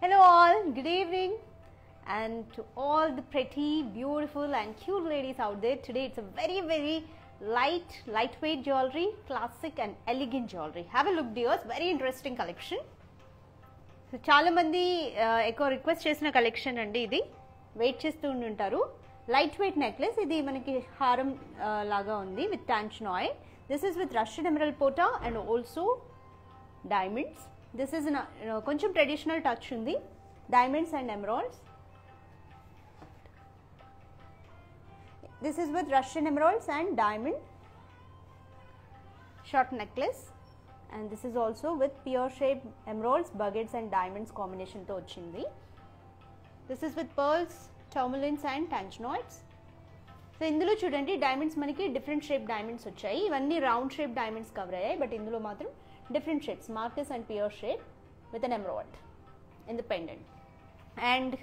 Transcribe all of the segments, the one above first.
Hello all, good evening, and to all the pretty, beautiful and cute ladies out there. Today it's a very lightweight jewelry, classic and elegant jewelry. Have a look dears, very interesting collection. So చాలా మంది ఎక్కువ request చేసిన collection అండి ఇది. Wait చేస్తూ ఉంటారు. Light weight necklace, ఇది మనకి హారం లాగా ఉంది with tanzanite. This is with rushed emerald పోటా and also diamonds. This is కొంచెం ట్రెడిషనల్ టచ్ ఉంది, diamonds and emeralds. This is with rushed emeralds and diamond short necklace. And this is also with pure shaped emeralds, baguettes and diamonds combination తో వచ్చింది. This is with pearls, tourmalines and tanchanoids. So ఇందులో చూడండి diamonds మనకి different shape diamonds వచ్చాయి. ఇవన్నీ round shape diamonds cover అయ్యాయి, but ఇందులో మాత్రం different shapes, marquise and pure shape with an emerald in the pendant. And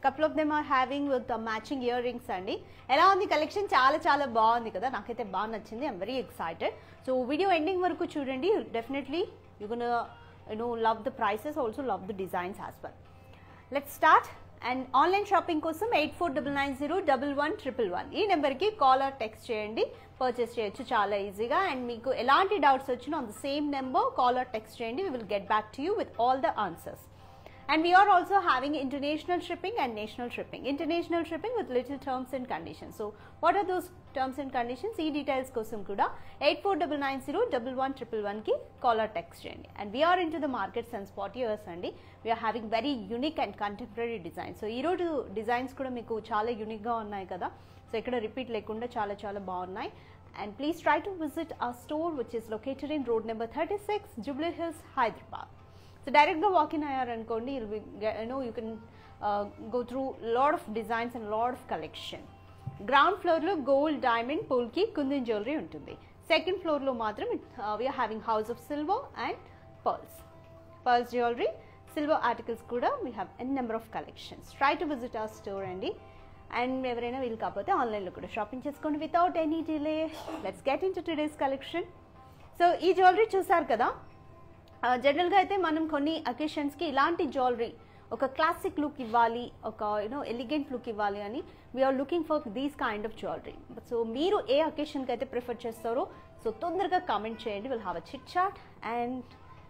couple of them are having with matching ear rings అండి. ఎలా ఉంది collection? చాలా బాగుంది కదా, నాకైతే బాగా నచ్చింది. I'm very excited. So video ending వరకు చూడండి. Definitely you gonna love the prices, also love the designs as well. Let's start. And online shopping కోసం 8499011111 ఈ నెంబర్కి కాల్ ఆర్ టెక్స్ట్ చేయండి, పర్చేస్ చేయొచ్చు చాలా ఈజీగా. అండ్ మీకు ఎలాంటి డౌట్స్ వచ్చినా on the same number call or text చేయండి. We will get back to you with all the answers. And we are also having international shipping and national shipping. International shipping with little terms and conditions. So what are those terms and conditions? E details kosam kuda 8499011111 ki call or text cheyandi. And we are into the market since 40 years andi. We are having very unique and contemporary designs. So ee roju designs kuda meeku chaala unique ga unnai kada. So ikkada repeat lekunda chaala baagunnai. And please try to visit our store which is located in road number 36, Jubilee Hills, Hyderabad. So direct ga walk in ayarankondi, you can go through lot of designs and lot of collection. Ground floor lo gold, diamond, polki, kundin jewelry untundi. Second floor lo matram we are having house of silver and pearls jewelry, silver articles kuda we have a number of collections. Try to visit our store andi. And evaraina veelu kapothe online lo kuda shopping cheskondi without any delay. Let's get into today's collection. So ee jewelry chusaru kada, జనరల్గా అయితే మనం కొన్ని అకేషన్స్కి ఇలాంటి jewellery ఒక classic look ఇవ్వాలి, ఒక elegant look ఇవ్వాలి అని we're looking for these kind of jewellery. So మీరు ఏ అకేషన్కి అయితే ప్రిఫర్ చేస్తారో సో తొందరగా కామెంట్ చేయండి. Will have a chit chat and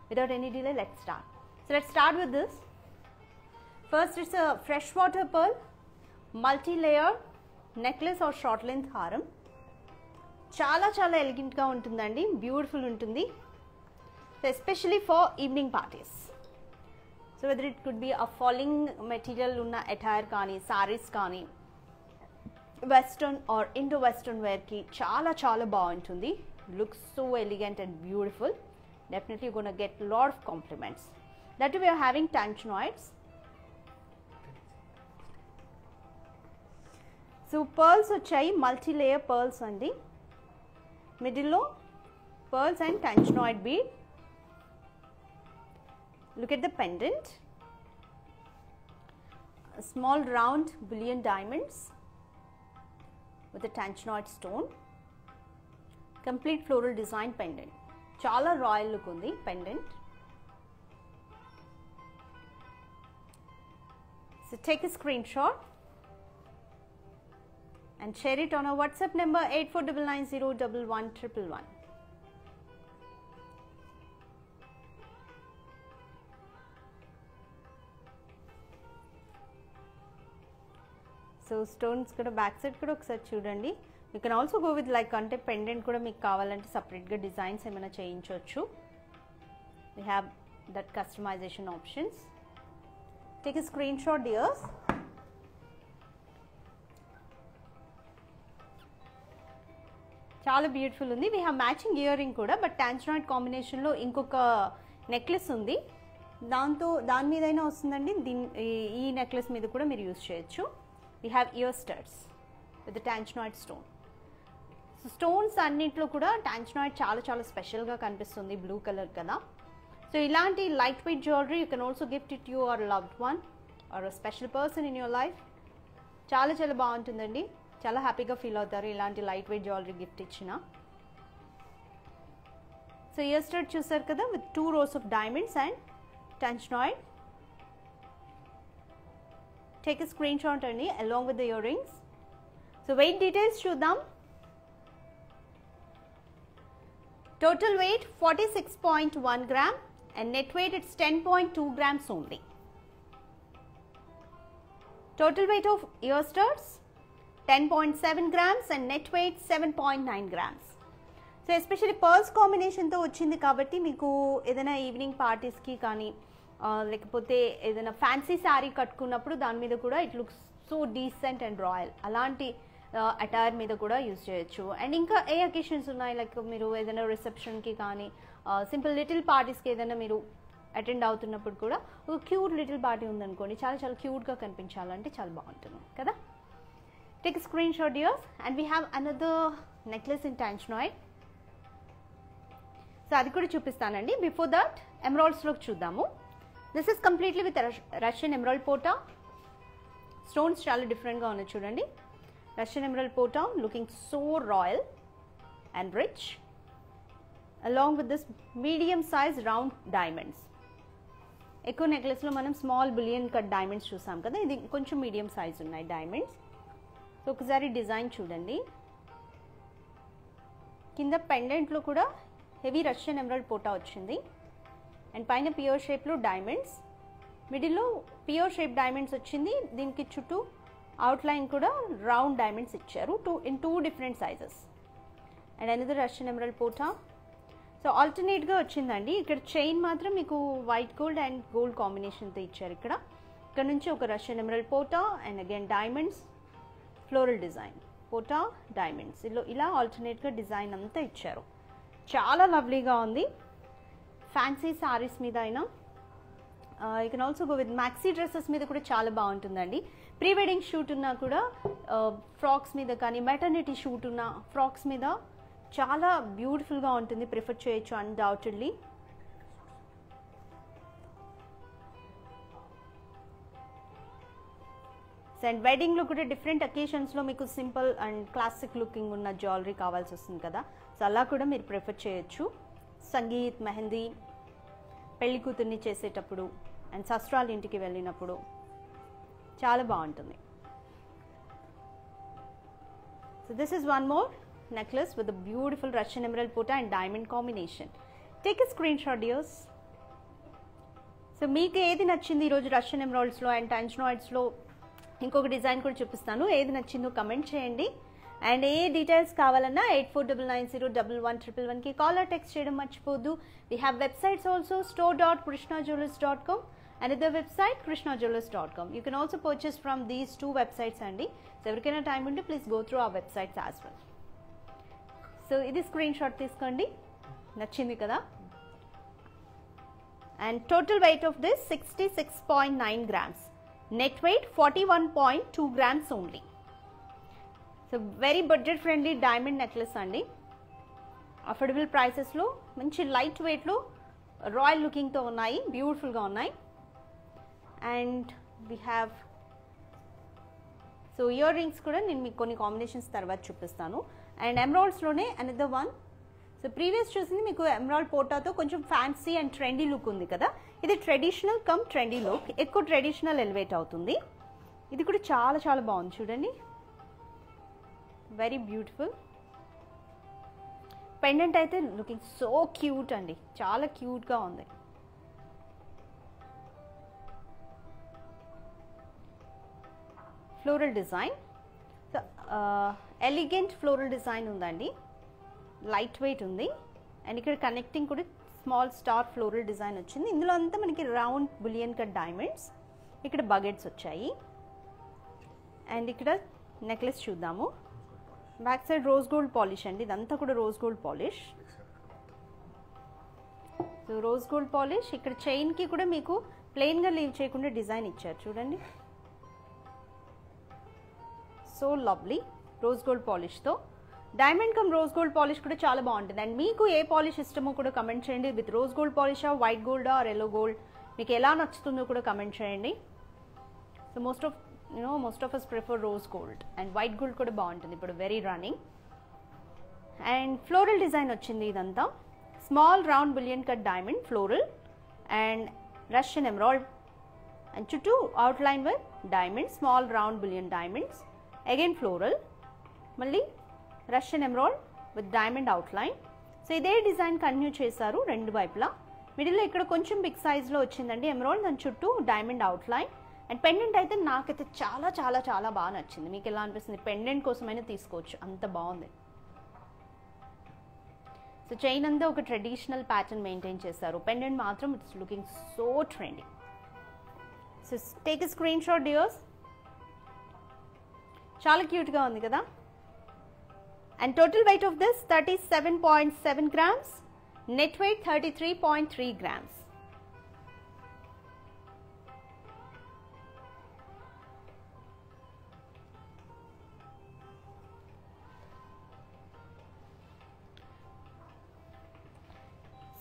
without any delay let's start. So let's start with this. First it's a fresh water pearl multi layer necklace or short length హారం. చాలా ఎలిగెంట్గా ఉంటుందండి, beautiful ఉంటుంది. Especially for evening parties. So whether it could be a falling material unna attire kaani, sarees kaani, western or indo-western wear ki చాలా బాగుంటుంది. Looks so elegant and beautiful. Definitely you're going to get lot of compliments. That we are having tanchanoids. So pearls వచ్చాయి, multi layer pearls andi. Middle lo pearls and tanchanoid bead. Look at the pendant, small round bullion diamonds with a tanchanoid stone, complete floral design pendant. Chala royal look undi pendant. So take a screenshot and share it on our WhatsApp number 8499011111. So stones కూడా back side కూడా ఒకసారి చూడండి. You can also go with like అంటే pendant కూడా మీకు కావాలంటే సపరేట్గా designs ఏమైనా చేయించవచ్చు. We have that customization options. Take a screen shot dears. చాలా బ్యూటిఫుల్ ఉంది. We have matching ear ring కూడా, బట్ టాంచనాయిడ్ కాంబినేషన్లో ఇంకొక నెక్లెస్ ఉంది, దాని మీదైనా వస్తుందండి. ఈ నెక్లెస్ మీద కూడా మీరు యూజ్ చేయొచ్చు. We have ear studs with the tanchanoid stone. So stones అన్నింటిలో కూడా tanchanoid చాలా స్పెషల్గా కనిపిస్తుంది, బ్లూ కలర్ కదా. సో ఇలాంటి light weight jewellery you can also gift it your loved one or a special person in your life. చాలా బాగుంటుందండి, చాలా హ్యాపీగా ఫీల్ అవుతారు ఇలాంటి లైట్ వెయిట్ జ్యువెలరీ గిఫ్ట్ ఇచ్చిన. సో ఇయర్ స్టడ్ చూసారు కదా with 2 rows of diamonds and tanchanoid. take a screenshot అండి along with the earrings. So weight details చూద్దాం. Total weight 46.1 gram and net weight it's 10.2 grams only. Total weight of ear studs 10.7 grams and net weight 7.9 grams. So especially pearls కాంబినేషన్తో వచ్చింది కాబట్టి మీకు ఏదైనా evening పార్టీస్కి కానీ లేకపోతే ఏదైనా ఫ్యాన్సీ శారీ కట్టుకున్నప్పుడు దాని మీద కూడా it looks so decent and royal, అలాంటి అటైర్ మీద కూడా యూజ్ చేయొచ్చు. అండ్ ఇంకా ఏ అకేషన్స్ ఉన్నాయి, లైక్ మీరు ఏదైనా రిసెప్షన్కి కానీ సింపుల్ లిటిల్ పార్టీస్కి ఏదైనా మీరు అటెండ్ అవుతున్నప్పుడు కూడా ఒక క్యూట్ లిటిల్ పార్టీ ఉందనుకోండి, చాలా చాలా క్యూట్గా కనిపించాలంటే చాలా బాగుంటుంది కదా. Take screen shot yours. And we have another necklace in tanzanite. So అది కూడా చూపిస్తానండి. బిఫోర్ దట్ ఎమరాల్డ్స్లోకి చూద్దాము. This is completely with Russian emerald పోటా. స్టోన్స్ చాలా డిఫరెంట్గా ఉన్నాయి చూడండి. రష్యన్ ఎమరాల్డ్ పోటా looking so royal and rich along with this medium size round diamonds. ఎక్కువ నెక్లెస్లో మనం స్మాల్ బులియన్ కట్ డైమండ్స్ చూసాం కదా, ఇది కొంచెం మీడియం సైజ్ ఉన్నాయి డైమండ్స్. సో ఒకసారి డిజైన్ చూడండి. కింద పెండెంట్లో కూడా హెవీ రష్యన్ ఎమరాల్డ్ పోటా వచ్చింది అండ్ పైన పియర్ షేప్లో డైమండ్స్, మిడిల్లో పియర్ షేప్ డైమండ్స్ వచ్చింది. దీనికి చుట్టూ అవుట్లైన్ కూడా రౌండ్ డైమండ్స్ ఇచ్చారు in two different sizes. And another Russian emerald పోటా. సో ఆల్టర్నేట్గా వచ్చిందండి. ఇక్కడ చైన్ మాత్రం మీకు వైట్ గోల్డ్ అండ్ గోల్డ్ కాంబినేషన్తో ఇచ్చారు. ఇక్కడ నుంచి ఒక రష్యన్ ఎమరాల్డ్ పోటా and again diamonds, floral design, పోటా, డైమండ్స్, ఇలా ఆల్టర్నేట్గా డిజైన్ అంతా ఇచ్చారు. చాలా లవ్లీగా ఉంది. ఫ్యాన్సీ శారీస్ మీద అయినా, you can also go with maxi dresses మీద కూడా చాలా బాగుంటుందండి. ప్రీ వెడ్డింగ్ షూట్ ఉన్నా కూడా ఫ్రాక్స్ మీద కానీ, మెటర్నిటీ షూట్ ఉన్న ఫ్రాక్స్ మీద చాలా బ్యూటిఫుల్గా ఉంటుంది, ప్రిఫర్ చేయొచ్చు అన్డౌటెడ్లీ. అండ్ వెడ్డింగ్లో కూడా డిఫరెంట్ అకేషన్స్లో మీకు సింపుల్ అండ్ క్లాసిక్ లుకింగ్ ఉన్న జ్యువెలరీ కావాల్సి వస్తుంది కదా, సో అలా కూడా మీరు ప్రిఫర్ చేయొచ్చు. సంగీత్, మెహందీ, పెళ్లి కూతుర్ని చేసేటప్పుడు అండ్ సస్రాల్ ఇంటికి వెళ్ళినప్పుడు చాలా బాగుంటుంది. So this is one more necklace with beautiful Russian emerald పోటా and diamond combination. Take a screen shot dears. So మీకు ఏది నచ్చింది ఈరోజు రష్యన్ ఎమరాల్డ్స్లో అండ్ టాంజానాయిడ్స్లో? ఇంకొక డిజైన్ కూడా చూపిస్తాను, ఏది నచ్చిందో కమెంట్ చేయండి. అండ్ ఏ డీటెయిల్స్ కావాలన్నా 8499011111కి కాల్ ఆర్ టెక్స్ట్ చేయడం మర్చిపోద్దు. We have websites also, store.krishnajewellers.com, another website krishnajewellers.com. You can also purchase from these two websites అండి. సో ఎవరికైనా టైం ఉంటే please go through our websites as well. So ఇది screen shot తీసుకోండి, నచ్చింది కదా. And total weight of this 66.9 grams. Net weight 41.2 grams only. So very budget friendly diamond necklace అండి. Affordable ప్రైసెస్లో మంచి లైట్ వెయిట్లో రాయల్ లుకింగ్తో ఉన్నాయి, బ్యూటిఫుల్గా ఉన్నాయి. And we have so ear rings కూడా నేను మీకు కొన్ని కాంబినేషన్స్ తర్వాత చూపిస్తాను. అండ్ ఎమరాల్డ్స్లోనే అనదర్ వన్. సో ప్రీవియస్ చూసింది మీకు ఎమరాల్డ్ పోటాతో కొంచెం ఫ్యాన్సీ అండ్ ట్రెండీ లుక్ ఉంది కదా, ఇది ట్రెడిషనల్ కమ్ ట్రెండీ లుక్, ఎక్కువ ట్రెడిషనల్ ఎలివేట్ అవుతుంది. ఇది కూడా చాలా చాలా బాగుంది చూడండి, వెరీ బ్యూటిఫుల్. పెండెంట్ అయితే లుకింగ్ సో క్యూట్ అండి, చాలా క్యూట్గా ఉంది. Floral design, elegant floral design ఉందండి, లైట్ వెయిట్ ఉంది. అండ్ ఇక్కడ కనెక్టింగ్ కూడా స్మాల్ స్టార్ ఫ్లోరల్ డిజైన్ వచ్చింది. ఇందులో అంతా మనకి రౌండ్ బులియన్ కట్ డైమండ్స్, ఇక్కడ బకెట్స్ వచ్చాయి. అండ్ ఇక్కడ నెక్లెస్ చూద్దాము. Back side rose gold polish అండి, ఇదంతా కూడా rose gold polish. So rose gold polish. ఇక్కడ చైన్కి కూడా మీకు ప్లెయిన్గా లీవ్ చేయకుండా డిజైన్ ఇచ్చారు చూడండి, సో లవ్లీ రోజ్ గోల్డ్ పాలిష్తో. Diamond cum rose gold polish కూడా చాలా బాగుంటుంది. అండ్ మీకు ఏ పాలిష్ ఇష్టమో కూడా కమెంట్ చేయండి. విత్ రోజ్ గోల్డ్ పాలిషా, వైట్ గోల్డా ఆర్ ఎల్లో గోల్డ్, మీకు ఎలా నచ్చుతుందో కూడా కమెంట్ చేయండి. So most of us prefer rose gold. And white gold కూడా బాగుంటుంది ఇప్పుడు, very running. And floral design వచ్చింది ఇదంతా, small round brilliant cut diamond floral and Russian emerald and చుట్టూ outline with diamonds, small round bullion diamonds. Again floral, మళ్ళీ Russian emerald with diamond outline. So ఇదే design continue చేశారు రెండు వైపులా. మిడిల్లో ఇక్కడ కొంచెం బిగ్ సైజ్లో వచ్చిందండి ఎమరాల్డ్, దాని చుట్టూ డైమండ్ అవుట్లైన్. అండ్ పెండెంట్ అయితే నాకైతే చాలా చాలా చాలా బాగా నచ్చింది. మీకు ఎలా అనిపిస్తుంది? పెండెంట్ కోసమైనా తీసుకోవచ్చు, అంత బాగుంది. సో చైన్ అంతా ఒక ట్రెడిషనల్ ప్యాటర్న్ మెయింటైన్ చేశారు, పెండెంట్ మాత్రం it's looking so trendy. So take a screen shot dears. చాలా క్యూట్గా ఉంది కదా. And total weight of this 37.7 grams, net weight 33.3 grams.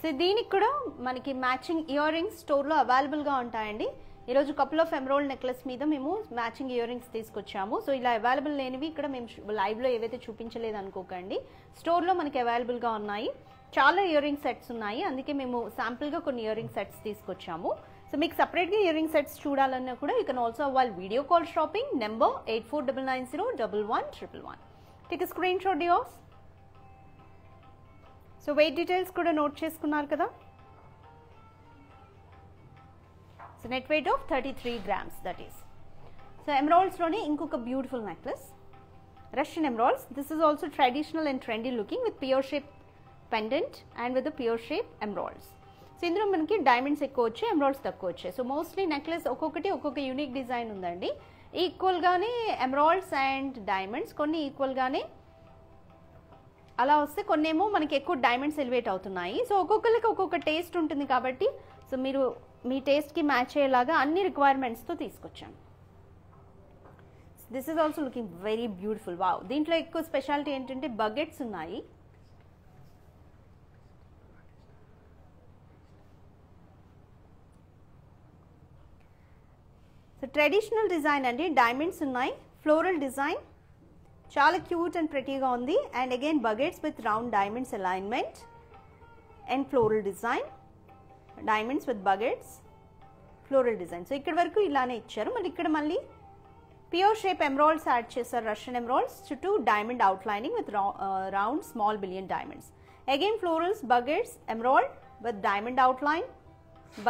So దీనికి కూడా మనకి మ్యాచింగ్ ఇయర్ రింగ్స్ స్టోర్లో అవైలబుల్గా ఉంటాయండి. ఈరోజు కపుల్ ఆఫ్ ఎమరాల్డ్ నెక్లెస్ మీద మేము మ్యాచింగ్ ఇయర్ రింగ్స్ తీసుకొచ్చాము. సో ఇలా అవైలబుల్ లేనివి ఇక్కడ మేము లైవ్లో ఏవైతే చూపించలేదు అనుకోకండి, స్టోర్లో మనకి అవైలబుల్గా ఉన్నాయి. చాలా ఇయర్ రింగ్ సెట్స్ ఉన్నాయి, అందుకే మేము శాంపుల్గా కొన్ని ఇయర్ రింగ్ సెట్స్ తీసుకొచ్చాము. సో మీకు సపరేట్గా ఇయర్ రింగ్ సెట్స్ చూడాలన్నా కూడా యూ కెన్ ఆల్సో వాళ్ళ video call shopping number 8499011111. Take screen shot dears. So weight details కూడా నోట్ చేసుకున్నారు కదా. So net weight of 33 grams, that is. So emeralds lone inkoka beautiful necklace, Russian emeralds. This is also traditional and trendy looking with pure shape pendant and with the pure shape emeralds. So ఇందులో మనకి diamonds ఎక్కువ వచ్చాయి, emeralds తక్కువ వచ్చాయి. So mostly necklace ఒక్కొక్కటి ఒక్కొక్క unique design ఉందండి. ఈక్వల్గానే emeralds and diamonds, కొన్ని ఈక్వల్గానే అలా వస్తే కొన్ని ఏమో మనకి ఎక్కువ డైమండ్స్ ఎలివేట్ అవుతున్నాయి. సో ఒక్కొక్కరికి ఒక్కొక్క టేస్ట్ ఉంటుంది కాబట్టి సో మీరు మీ టేస్ట్కి మ్యాచ్ అయ్యేలాగా అన్ని రిక్వైర్మెంట్స్తో తీసుకొచ్చాను. This is also looking very beautiful. Wow, దీంట్లో ఎక్కువ స్పెషాలిటీ ఏంటంటే బకెట్స్ ఉన్నాయి. సో ట్రెడిషనల్ డిజైన్ అండి, డైమండ్స్ ఉన్నాయి, ఫ్లోరల్ డిజైన్ చాలా క్యూట్ అండ్ ప్రెటీగా ఉంది. And again buckets with round diamonds alignment and floral design, diamonds with buckets, floral design. So ఇక్కడ వరకు ఇలానే ఇచ్చారు. మళ్ళీ ఇక్కడ మళ్ళీ ప్యూర్ షేప్ ఎమరాల్డ్స్ యాడ్ చేశారు, రష్యన్ ఎమరాల్డ్స్, చుట్టూ diamond outlining with round small billion diamonds. Again florals, buckets, emerald with diamond outline,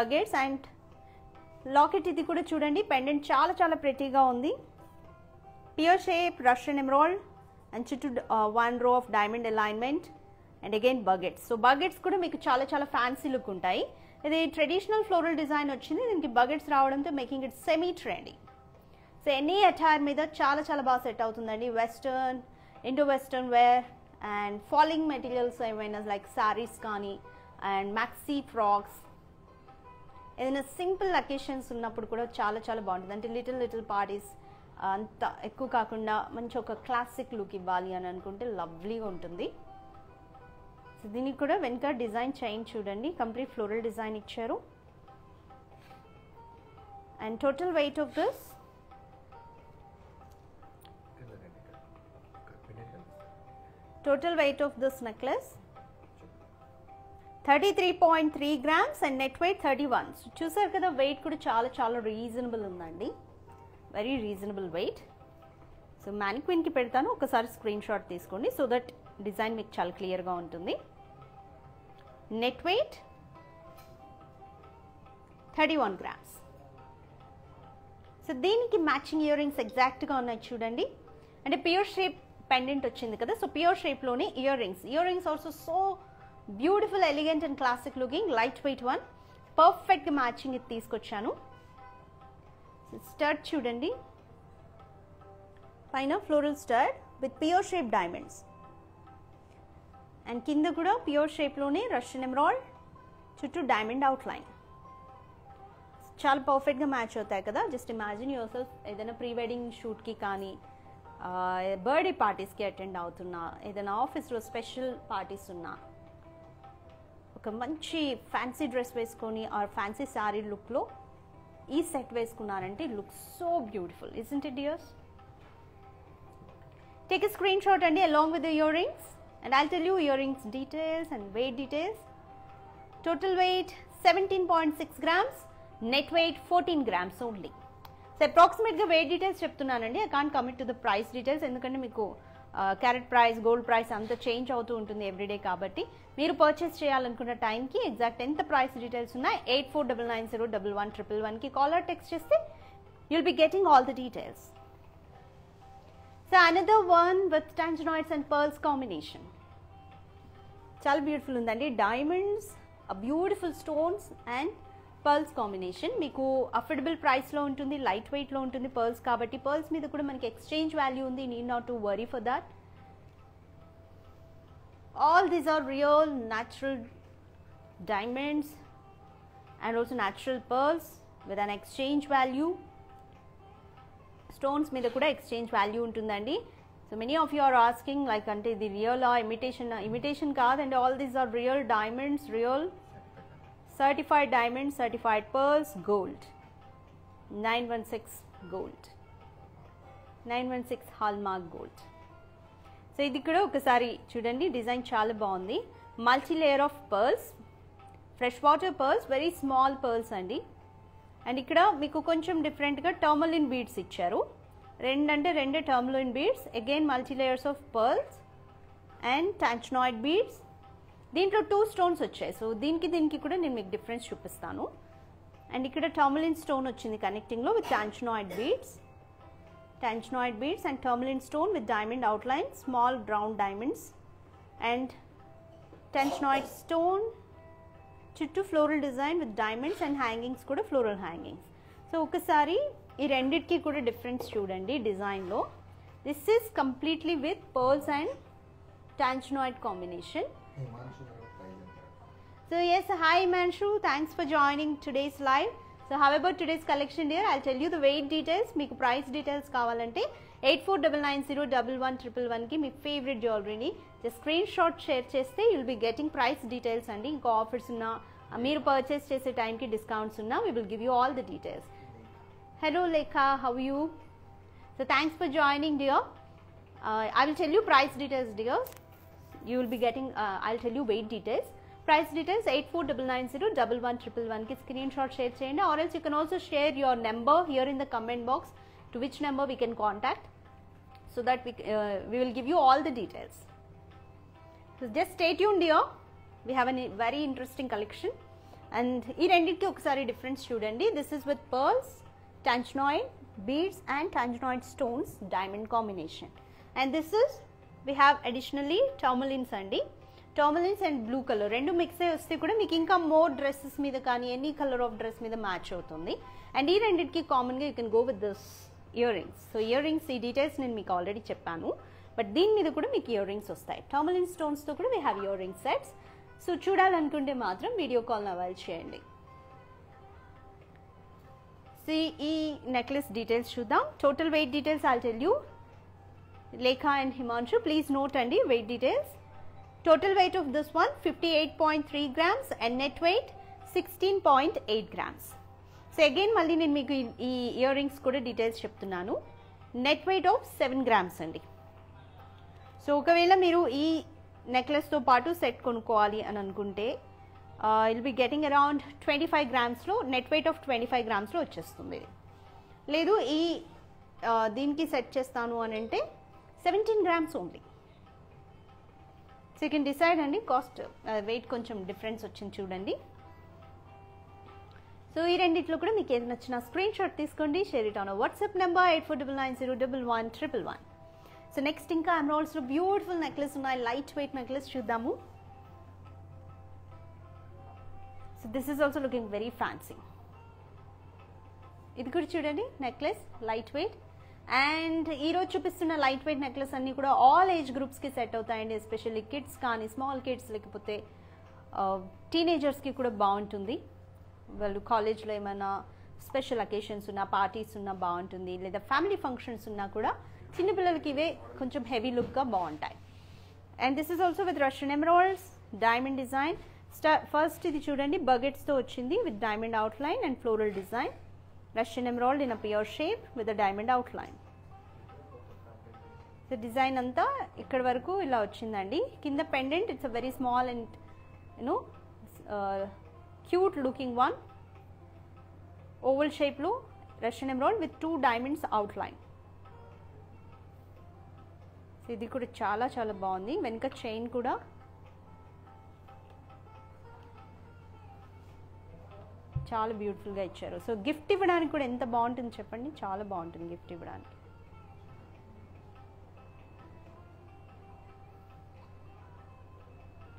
buckets and locket. ఇది కూడా చూడండి, పెండెంట్ చాలా చాలా ప్రెటీగా ఉంది. Pure shape Russian emerald and చుట్టూ వన్ రో of diamond alignment and again buckets. So buckets కూడా మీకు చాలా చాలా ఫ్యాన్సీ లుక్ ఉంటాయి. ఇది ట్రెడిషనల్ ఫ్లోరల్ డిజైన్ వచ్చింది, దీనికి బకెట్స్ రావడంతో making it semi trendy. So any attire మీద చాలా చాలా బాగా సెట్ అవుతుందండి. Western, Indo western wear and falling materials ఏమైనా లైక్ శారీస్ కానీ అండ్ మ్యాక్సీ ఫ్రాక్స్, ఏదైనా సింపుల్ అకేషన్స్ ఉన్నప్పుడు కూడా చాలా చాలా బాగుంటుంది. అంటే లిటిల్ పార్టీస్ అంత ఎక్కువ కాకుండా మంచి ఒక క్లాసిక్ లుక్ ఇవ్వాలి అని అనుకుంటే లవ్లీగా ఉంటుంది. సో దీనికి కూడా వెనక డిజైన్ చైన్ చూడండి, కంప్లీట్ ఫ్లోరల్ డిజైన్ ఇచ్చారు. And total weight of this necklace 33.3 grams and net wait 31. చూసారు కదా, వెయిట్ కూడా చాలా చాలా రీజనబుల్ ఉందండి, వెరీ రీజనబుల్ వెయిట్. సో మ్యానిక్విన్కి పెడతాను, ఒకసారి స్క్రీన్ షాట్ తీసుకోండి సో దట్ డిజైన్ మీకు చాలా క్లియర్గా ఉంటుంది. Net weight 31 grams. సో దీనికి మ్యాచింగ్ ఇయర్ రింగ్స్ ఎగ్జాక్ట్గా ఉన్నాయి చూడండి. అంటే ప్యూర్ షేప్ పెండెంట్ వచ్చింది కదా, so pure షేప్లోనే ear rings also so beautiful, elegant and classic looking, light weight one, పర్ఫెక్ట్గా మ్యాచింగ్ ఇది తీసుకొచ్చాను. స్టడ్ చూడండి, పైన floral stud with pure shape diamonds and కింద కూడా ప్యూర్ షేప్లోనే రష్యన్ ఎమరాల్డ్, చుట్టూ డైమండ్ అవుట్లైన్. చాలా పర్ఫెక్ట్గా మ్యాచ్ అవుతాయి కదా. జస్ట్ ఇమాజిన్ యువర్ సెల్ఫ్ ఏదైనా ప్రీ వెడ్డింగ్ షూట్కి కానీ, బర్త్డే పార్టీస్కి అటెండ్ అవుతున్నా, ఏదైనా ఆఫీస్లో స్పెషల్ పార్టీస్ ఉన్నా, ఒక మంచి ఫ్యాన్సీ డ్రెస్ వేసుకొని ఆర్ ఫ్యాన్సీ శారీ లుక్లో ఈ సెట్ వేసుకున్నారంటే look so beautiful, isn't it dears? Take a screen shot అండి along with the ear rings and I'll tell you ear rings details and weight details. Total weight 17.6 grams, net weight 14 grams only. So అప్రాక్సిమేట్గా weight details చెప్తున్నానండి. I can't commit to the price details, ఎందుకంటే మీకు carat price, gold price అంతా change అవుతూ ఉంటుంది everyday. కాబట్టి మీరు purchase చేయాలనుకున్న టైంకి ఎగ్జాక్ట్ ఎంత ప్రైస్ డీటెయిల్స్ ఉన్నాయి 8499011111కి కాల్ ఆర్ టెక్స్ట్ చేస్తే you'll be getting all the details. So another one with tanzanoids and pearls combination. చాలా బ్యూటిఫుల్ ఉందండి. Diamonds, beautiful stones and pearls combination. మీకు అఫోర్డబుల్ ప్రైస్లో ఉంటుంది, లైట్ వెయిట్లో ఉంటుంది పర్ల్స్ కాబట్టి. పర్ల్స్ మీద కూడా మనకి ఎక్స్చేంజ్ వాల్యూ ఉంది, need not to worry for that. All these are real natural diamonds and also natural pearls with an exchange value. Stones మీద కూడా exchange value ఉంటుందండి. So many of you are asking like ante ఇది real ఆ imitation కాదండి. all these are real diamonds, real certified diamonds, certified pearls, gold. 916 gold, 916 hallmark gold. So ఇది కూడా ఒకసారి చూడండి, డిజైన్ చాలా బాగుంది. Multi layer of pearls, fresh water pearls, very small pearls అండి. అండ్ ఇక్కడ మీకు కొంచెం డిఫరెంట్గా టర్మలిన్ బీడ్స్ ఇచ్చారు. రెండే tourmaline beads, again multi layers of pearls and tanzanite beads. దీంట్లో 2 స్టోన్స్ వచ్చాయి. సో దీనికి కూడా నేను మీకు డిఫరెన్స్ చూపిస్తాను. అండ్ ఇక్కడ టర్మలిన్ స్టోన్ వచ్చింది కనెక్టింగ్లో with tanzanite beads and tourmaline stone with diamond outline, small round diamonds and tanzanoid stone, chuttu floral design with diamonds and hangings kuda floral hangings. So okasari ee renditki kuda difference chudandi design lo. This is completely with pearls and tanzanoid combination. So yes, hi Manshu, thanks for joining today's live. So how about today's collection dear? I'll tell you the weight details. Meeku price details kavalante 8499011111కి మీ favourite జ్యువెలరీని just screen shot share చేస్తే you'll be getting price details అండి. ఇంకా offers ఉన్నా, మీరు purchase చేసే టైంకి డిస్కౌంట్స్ ఉన్నా, we will give you all the details. Hello Lekha, how are you? So thanks for joining dear. I will tell you price details dear. You will be getting I'll tell you weight details. Price details 8499011111కి screen shot share చేయండి. or else you can also share your number here in the comment box to which number we can contact, so that we will give you all the details. So just stay tuned dear. We have a very interesting collection and ee renditki okasari difference chudandi. This is with pearls, tanzanoid beads and tanzanoid stones diamond combination. And this is we have additionally tourmalines andi. Tourmalines and blue colour రెండు mix అయ్యి వస్తే కూడా మీకు ఇంకా more dresses మీద కానీ any colour of dress మీద match అవుతుంది. అండ్ ఈ రెండింటికి కామన్గా you can go with this ear rings. So ear rings ఈ డీటెయిల్స్ నేను మీకు ఆల్రెడీ చెప్పాను, బట్ దీని మీద కూడా మీకు ఇయర్ రింగ్స్ వస్తాయి. టర్మలిన్ స్టోన్స్తో కూడా we have ear ring sets. So చూడాలనుకుంటే మాత్రం వీడియో కాల్ని అవైల్ చేయండి. సో ఈ నెక్లెస్ డీటెయిల్స్ చూద్దాం. Total weight details I'll tell you. Lekha and Himanshu please note అండి weight details. Total weight of this one 58.3 grams and net weight 16.8 grams. So again మళ్ళీ నేను మీకు ఈ ఇయర్ రింగ్స్ కూడా డీటెయిల్స్ చెప్తున్నాను. నెట్ వెయిట్ ఆఫ్ 7 grams అండి. So ఒకవేళ మీరు ఈ నెక్లెస్తో పాటు సెట్ కొనుక్కోవాలి అని అనుకుంటే will be getting around 25 grams net weight of 25 grams వచ్చేస్తుంది. లేదు ఈ దీనికి సెట్ చేస్తాను అని అంటే 17 grams only. So you can decide అండి. కాస్ట్ వెయిట్ కొంచెం డిఫరెన్స్ వచ్చింది చూడండి. సో ఈ రెండిట్లో కూడా మీకు ఏది నచ్చిన స్క్రీన్ షాట్ తీసుకోండి. Share it on WhatsApp number 8499011111. So next ఇంకా ఎమరాల్డ్స్లో బ్యూటిఫుల్ నెక్లెస్ ఉన్నాయి. లైట్ వెయిట్ నెక్లెస్ చూద్దాము. So this is also looking very fancy. ఇది కూడా చూడండి నెక్లెస్ లైట్ వెయిట్. అండ్ ఈరోజు చూపిస్తున్న లైట్ వెయిట్ నెక్లెస్ అన్నీ కూడా ఆల్ ఏజ్ గ్రూప్స్కి సెట్ అవుతాయండి. ఎస్పెషల్లీ కిడ్స్ కానీ, స్మాల్ కిడ్స్, లేకపోతే టీనేజర్స్కి కూడా బాగుంటుంది. వాళ్ళు కాలేజ్లో ఏమైనా స్పెషల్ అకేషన్స్ ఉన్నా, పార్టీస్ ఉన్నా బాగుంటుంది. లేదా ఫ్యామిలీ ఫంక్షన్స్ ఉన్నా కూడా చిన్నపిల్లలకి ఇవే కొంచెం హెవీ లుక్గా బాగుంటాయి. And this is also with Russian emeralds diamond design. First ఇది చూడండి బగెట్స్తో వచ్చింది with diamond outline and floral design. Russian emerald in a pear shape with a diamond outline. So design anta ikkada varaku ila ochindandi. Kinda pendant, it's a very small and cute looking one. Oval షేప్లో Russian emerald with 2 diamonds outline. So ఇది కూడా చాలా చాలా బాగుంది. వెనక chain కూడా చాలా బ్యూటిఫుల్గా ఇచ్చారు. సో గిఫ్ట్ ఇవ్వడానికి కూడా ఎంత బాగుంటుంది చెప్పండి, చాలా బాగుంటుంది గిఫ్ట్ ఇవ్వడానికి.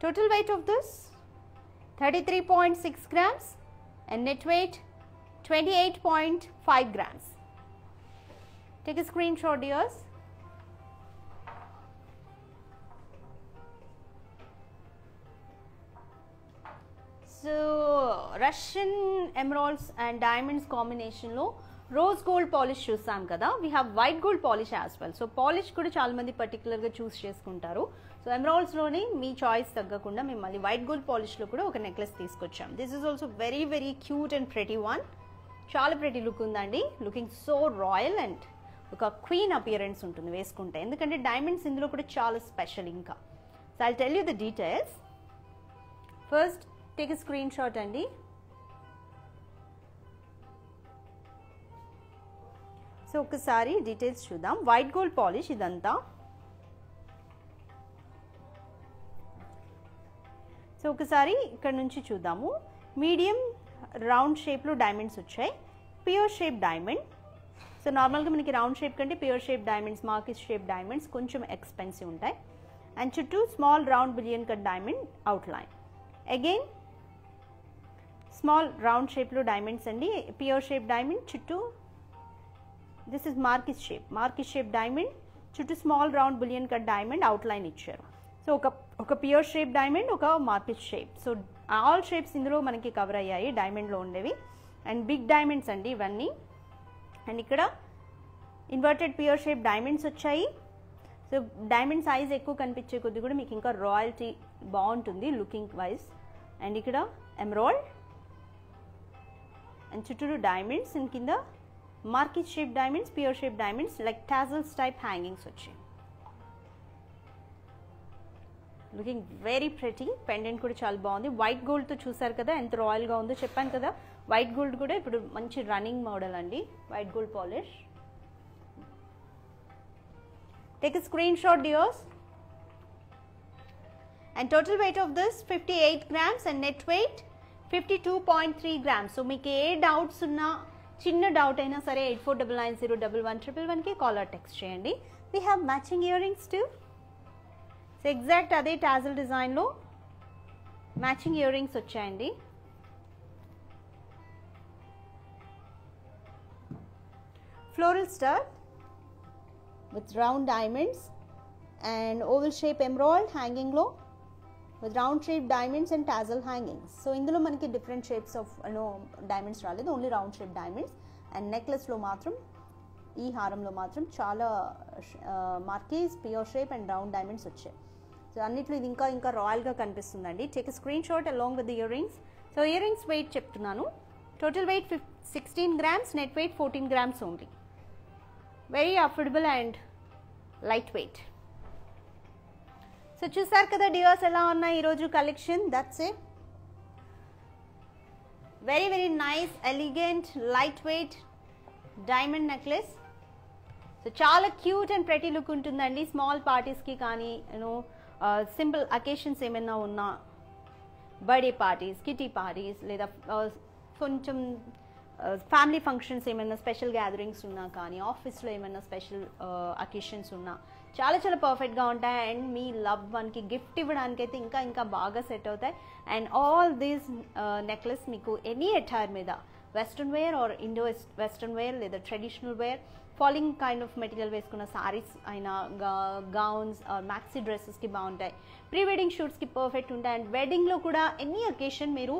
Total weight of this 33.6 grams and net weight 28.5 grams. Take a screenshot, dears. So Russian emeralds and diamonds combination lo rose gold polish చూసాం కదా, we have white gold polish as well. So polish కూడా చాలా మంది పర్టికులర్గా చూస్ చేసుకుంటారు. So ఎమరాల్డ్స్లోని మీ choice తగ్గకుండా మేము మళ్ళీ వైట్ గోల్డ్ పాలిష్లో కూడా ఒక నెక్లెస్ తీసుకొచ్చాం. This is also very very cute and pretty one. చాలా ప్రెటీ లుక్ ఉందండి, లుకింగ్ సో రాయల్ అండ్ ఒక క్వీన్ అపియరెన్స్ ఉంటుంది వేసుకుంటే, ఎందుకంటే డైమండ్స్ ఇందులో కూడా చాలా స్పెషల్. ఇంకా so I tell you the details. First take a screen shot అండి. సో ఒకసారి డీటెయిల్స్ చూద్దాం. వైట్ గోల్డ్ పాలిష్ ఇదంతా. సో ఒకసారి ఇక్కడ నుంచి చూద్దాము. మీడియం రౌండ్ షేప్లో డైమండ్స్ వచ్చాయి, ప్యూర్ షేప్ డైమండ్. సో నార్మల్గా మనకి రౌండ్ షేప్ కంటే pear shape diamonds, marquise shape diamonds కొంచెం ఎక్స్పెన్సివ్ ఉంటాయి. అండ్ చుట్టూ small round brilliant cut diamond outline. Again small round షేప్లో డైమండ్స్ అండి, ప్యూర్ షేప్ డైమండ్. చుట్టూ this is marquise shape diamond, చుట్టూ small round brilliant cut diamond outline ఇచ్చారు. So ఒక pear shape diamond, ఒక marquise shape. So all shapes ఇందులో మనకి cover అయ్యాయి డైమండ్లో ఉండేవి. అండ్ బిగ్ డైమండ్స్ అండి ఇవన్నీ. అండ్ ఇక్కడ ఇన్వర్టెడ్ ప్యూర్ షేప్ డైమండ్స్ వచ్చాయి. సో డైమండ్ సైజ్ ఎక్కువ కనిపించే కొద్ది కూడా మీకు ఇంకా రాయల్టీ బాగుంటుంది లుకింగ్ వైజ్. అండ్ ఇక్కడ ఎమరాల్డ్ అండ్ చుట్టూరు డైమండ్స్, అండ్ కింద marquise shape diamonds, pear shape diamonds, like tassels type hangings వచ్చాయి. Looking very pretty. పెండెంట్ కూడా చాలా బాగుంది. వైట్ గోల్డ్తో చూసారు కదా ఎంత రాయల్గా ఉందో, చెప్పాను కదా వైట్ గోల్డ్ కూడా ఇప్పుడు మంచి రన్నింగ్ మోడల్ అండి white gold polish. Take a screen shot dears. And total weight of this 58 grams and net weight 52.3 grams. సో మీకు ఏ డౌట్స్ ఉన్నా, చిన్న డౌట్ అయినా సరే 8499011111కి కాల్ ఆర్ టెక్స్ట్ చేయండి. We have matching year rings too. So exact అదే టాజల్ డిజైన్లో మ్యాచింగ్ ఇయర్ రింగ్స్ వచ్చాయండి. Floral star with round diamonds and oval shape emerald హ్యాంగింగ్లో with round shape diamonds and tassel hangings. So ఇందులో మనకి different shapes of diamonds రాలేదు, only round shape diamonds. And నెక్లెస్లో మాత్రం, ఈ హారంలో మాత్రం చాలా marquise, pear shape and round diamonds వచ్చాయి. సో అన్నిట్లో ఇది ఇంకా ఇంకా రాయల్గా కనిపిస్తుందండి. Take a screen shot along with the ear rings. So ear rings weight చెప్తున్నాను. Total weight 16 grams, net weight 14 grams only. Very affordable and light weight. So చూసారు కదా డియర్స్ ఎలా ఉన్నాయి ఈరోజు collection. That's it. Very very nice, elegant, light weight diamond necklace. So చాలా cute and pretty look ఉంటుందండి. Small పార్టీస్కి కానీ, simple occasions ఏమైనా ఉన్నా, బర్త్డే పార్టీస్, కిటీ పార్టీస్, లేదా కొంచెం ఫ్యామిలీ ఫంక్షన్స్ ఏమైనా స్పెషల్ గ్యాదరింగ్స్ ఉన్నా కానీ, ఆఫీస్లో ఏమైనా స్పెషల్ అకేషన్స్ ఉన్నా చాలా చాలా పర్ఫెక్ట్గా ఉంటాయి. అండ్ మీ లవ్ వన్కి గిఫ్ట్ ఇవ్వడానికి అయితే ఇంకా ఇంకా బాగా సెట్ అవుతాయి. అండ్ ఆల్ దీస్ నెక్లెస్ మీకు ఎనీ అటైర్ మీద, western wear or Indo western wear లేదా traditional wear, falling kind of material వేసుకున్న సారీస్ అయినా, గౌన్స్ ఆర్ మ్యాక్సీ డ్రెస్సెస్కి బాగుంటాయి. ప్రీ వెడ్డింగ్ షూట్స్కి పర్ఫెక్ట్ ఉంటాయి. అండ్ వెడ్డింగ్లో కూడా ఎనీ అకేషన్ మీరు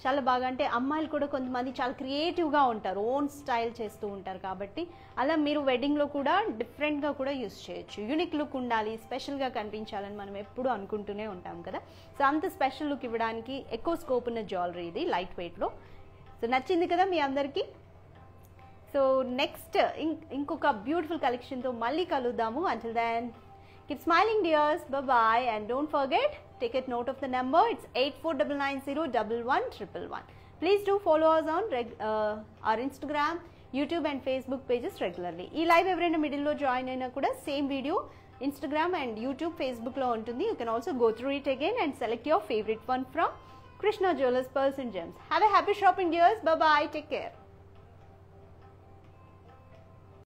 చాలా బాగా, అంటే అమ్మాయిలు కూడా కొంతమంది చాలా క్రియేటివ్గా ఉంటారు, ఓన్ స్టైల్ చేస్తూ ఉంటారు. కాబట్టి అలా మీరు వెడ్డింగ్లో కూడా డిఫరెంట్గా కూడా యూస్ చేయొచ్చు. యూనిక్ లుక్ ఉండాలి, స్పెషల్గా కనిపించాలని మనం ఎప్పుడూ అనుకుంటూనే ఉంటాం కదా. సో అంత స్పెషల్ లుక్ ఇవ్వడానికి ఎక్కువ స్కోప్ ఉన్న జ్యువెలరీ ఇది లైట్ వెయిట్లో. సో నచ్చింది కదా మీ అందరికీ. సో నెక్స్ట్ ఇంకొక బ్యూటిఫుల్ కలెక్షన్తో మళ్ళీ కలుద్దాము. Until then, keep smiling dears. Bye-bye. And don't forget, take a note of the number. It's 8499011111. Please do follow us on our Instagram, YouTube and Facebook pages regularly. ఈ live ఎవరైనా మిడిల్లో join అయినా కూడా same video Instagram and YouTube, Facebook లో ఉంటుంది. You can also go through it again and select your favorite one from Krishna Jewelers Pearls and Gems. Have a happy shopping, dears. Bye bye. Take care.